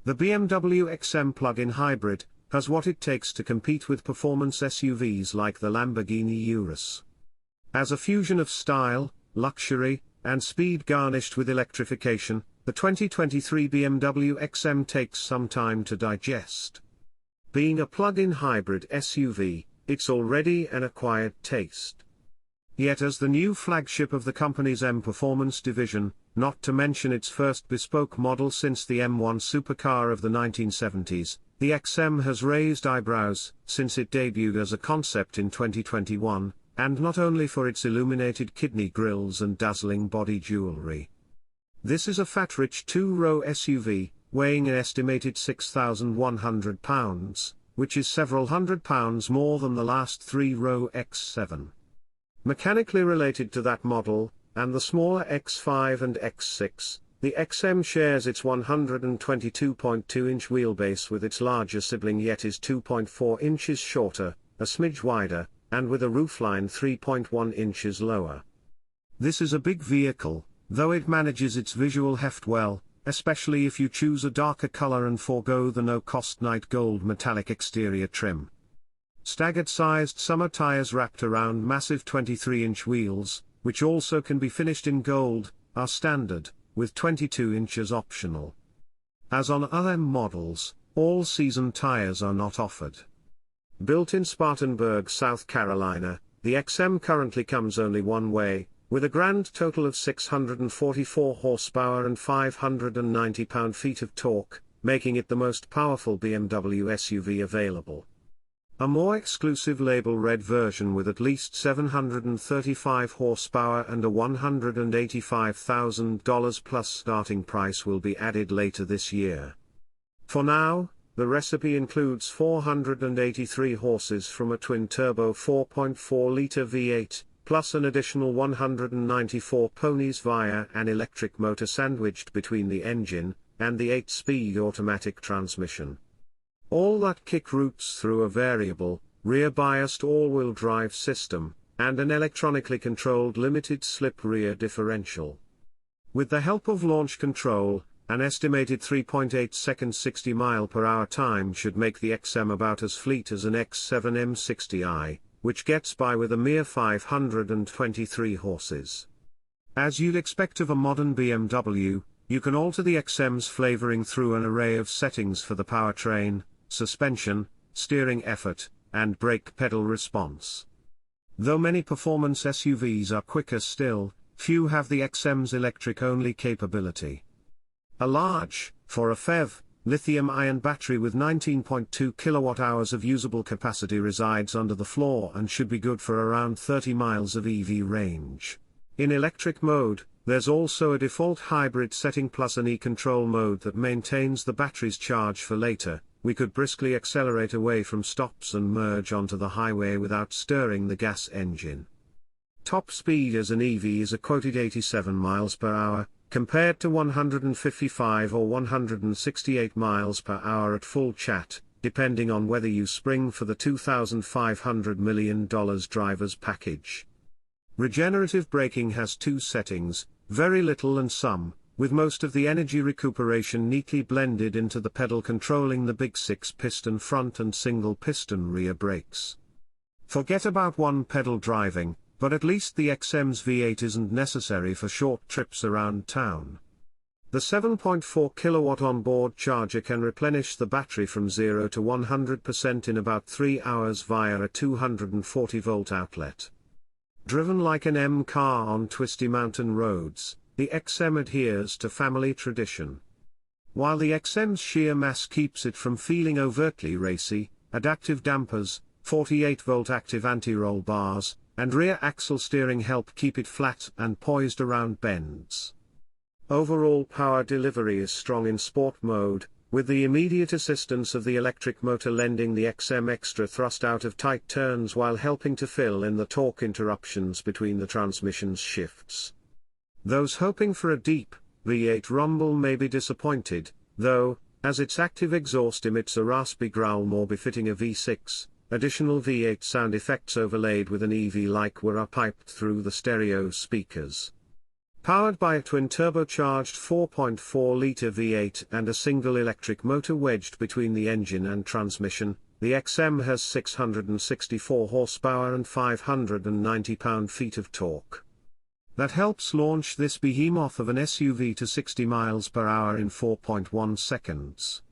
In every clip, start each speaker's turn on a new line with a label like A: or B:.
A: The BMW XM plug-in hybrid has what it takes to compete with performance SUVs like the Lamborghini Urus. As a fusion of style, luxury, and speed garnished with electrification, the 2023 BMW XM takes some time to digest. Being a plug-in hybrid SUV, it's already an acquired taste. Yet as the new flagship of the company's M Performance division, not to mention its first bespoke model since the M1 supercar of the 1970s, the XM has raised eyebrows since it debuted as a concept in 2021, and not only for its illuminated kidney grills and dazzling body jewelry. This is a fat-rich two-row SUV, weighing an estimated 6,100 pounds, which is several hundred pounds more than the last three-row X7. Mechanically related to that model, and the smaller X5 and X6, the XM shares its 122.2-inch wheelbase with its larger sibling, yet is 2.4 inches shorter, a smidge wider, and with a roofline 3.1 inches lower. This is a big vehicle, though it manages its visual heft well, especially if you choose a darker color and forego the no-cost night gold metallic exterior trim. Staggered-sized summer tires wrapped around massive 23-inch wheels, which also can be finished in gold, are standard, with 22 inches optional. As on other models, all-season tires are not offered. Built in Spartanburg, South Carolina, the XM currently comes only one way, with a grand total of 644 horsepower and 590 pound-feet of torque, making it the most powerful BMW SUV available. A more exclusive label red version with at least 735 horsepower and a $185,000 plus starting price will be added later this year. For now, the recipe includes 483 horses from a twin-turbo 4.4-liter V8, plus an additional 194 ponies via an electric motor sandwiched between the engine and the 8-speed automatic transmission. All that kick routes through a variable, rear-biased all-wheel drive system, and an electronically controlled limited-slip rear differential. With the help of launch control, an estimated 3.8-second 60-mile-per-hour time should make the XM about as fleet as an X7 M60i, which gets by with a mere 523 horses. As you'd expect of a modern BMW, you can alter the XM's flavoring through an array of settings for the powertrain, suspension, steering effort, and brake pedal response. Though many performance SUVs are quicker still, few have the XM's electric-only capability. A large, for a PHEV, lithium-ion battery with 19.2 kilowatt-hours of usable capacity resides under the floor and should be good for around 30 miles of EV range. In electric mode, there's also a default hybrid setting plus an e-control mode that maintains the battery's charge for later. We could briskly accelerate away from stops and merge onto the highway without stirring the gas engine. Top speed as an EV is a quoted 87 miles per hour, compared to 155 or 168 miles per hour at full chat, depending on whether you spring for the $2,500 million driver's package. Regenerative braking has two settings, very little and some, with most of the energy recuperation neatly blended into the pedal controlling the big 6-piston front and single-piston rear brakes. Forget about one-pedal driving, but at least the XM's V8 isn't necessary for short trips around town. The 7.4 kilowatt onboard charger can replenish the battery from 0 to 100% in about 3 hours via a 240-volt outlet. Driven like an M car on twisty mountain roads, the XM adheres to family tradition. While the XM's sheer mass keeps it from feeling overtly racy, adaptive dampers, 48-volt active anti-roll bars, and rear axle steering help keep it flat and poised around bends. Overall power delivery is strong in sport mode, with the immediate assistance of the electric motor lending the XM extra thrust out of tight turns while helping to fill in the torque interruptions between the transmission's shifts. Those hoping for a deep V8 rumble may be disappointed, though, as its active exhaust emits a raspy growl more befitting a V6, additional V8 sound effects overlaid with an EV-like were piped through the stereo speakers. Powered by a twin-turbocharged 4.4-litre V8 and a single electric motor wedged between the engine and transmission, the XM has 664 horsepower and 590 pound-feet of torque. That helps launch this behemoth of an SUV to 60 miles per hour in 4.1 seconds.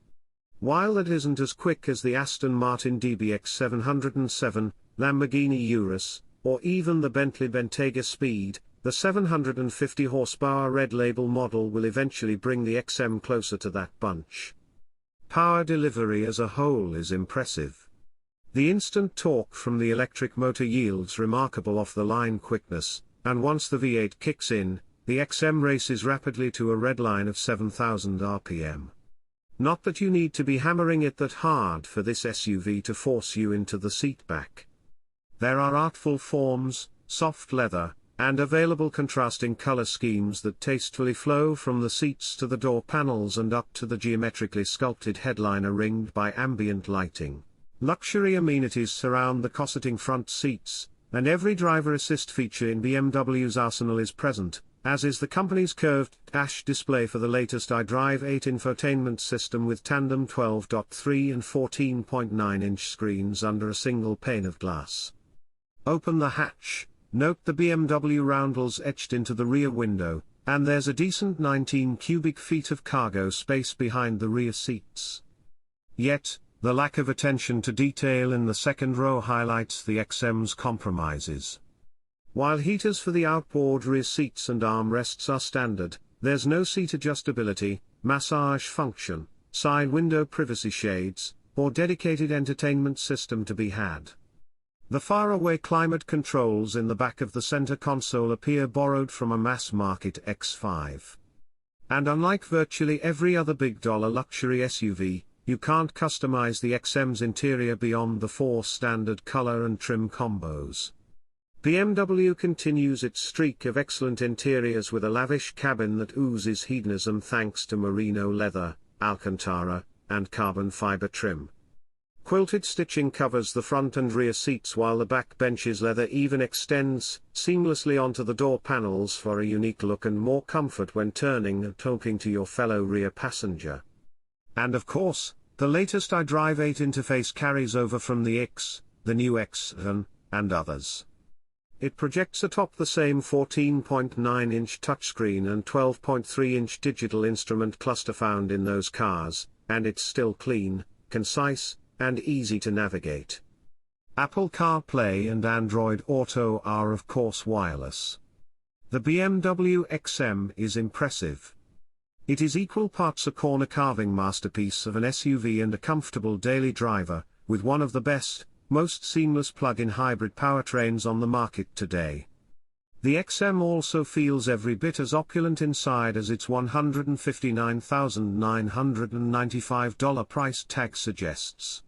A: While that isn't as quick as the Aston Martin DBX 707, Lamborghini Urus, or even the Bentley Bentayga Speed, the 750 horsepower Red Label model will eventually bring the XM closer to that bunch. Power delivery as a whole is impressive. The instant torque from the electric motor yields remarkable off-the-line quickness, and once the V8 kicks in, the XM races rapidly to a red line of 7,000 RPM. Not that you need to be hammering it that hard for this SUV to force you into the seat back. There are artful forms, soft leather, and available contrasting color schemes that tastefully flow from the seats to the door panels and up to the geometrically sculpted headliner ringed by ambient lighting. Luxury amenities surround the cosseting front seats, and every driver assist feature in BMW's arsenal is present, as is the company's curved dash display for the latest iDrive 8 infotainment system with tandem 12.3 and 14.9-inch screens under a single pane of glass. Open the hatch. Note the BMW roundels etched into the rear window, and there's a decent 19 cubic feet of cargo space behind the rear seats. Yet, the lack of attention to detail in the second row highlights the XM's compromises. While heaters for the outboard rear seats and armrests are standard, there's no seat adjustability, massage function, side window privacy shades, or dedicated entertainment system to be had. The faraway climate controls in the back of the center console appear borrowed from a mass-market X5. And unlike virtually every other big-dollar luxury SUV, you can't customize the XM's interior beyond the 4 standard color and trim combos. BMW continues its streak of excellent interiors with a lavish cabin that oozes hedonism thanks to merino leather, Alcantara, and carbon fiber trim. Quilted stitching covers the front and rear seats while the back bench's leather even extends seamlessly onto the door panels for a unique look and more comfort when turning and talking to your fellow rear passenger. And of course, the latest iDrive 8 interface carries over from the X, the new XM, and others. It projects atop the same 14.9-inch touchscreen and 12.3-inch digital instrument cluster found in those cars, and it's still clean, concise, and easy to navigate. Apple CarPlay and Android Auto are of course wireless. The BMW XM is impressive. It is equal parts a corner carving masterpiece of an SUV and a comfortable daily driver, with one of the best, most seamless plug-in hybrid powertrains on the market today. The XM also feels every bit as opulent inside as its $159,995 price tag suggests.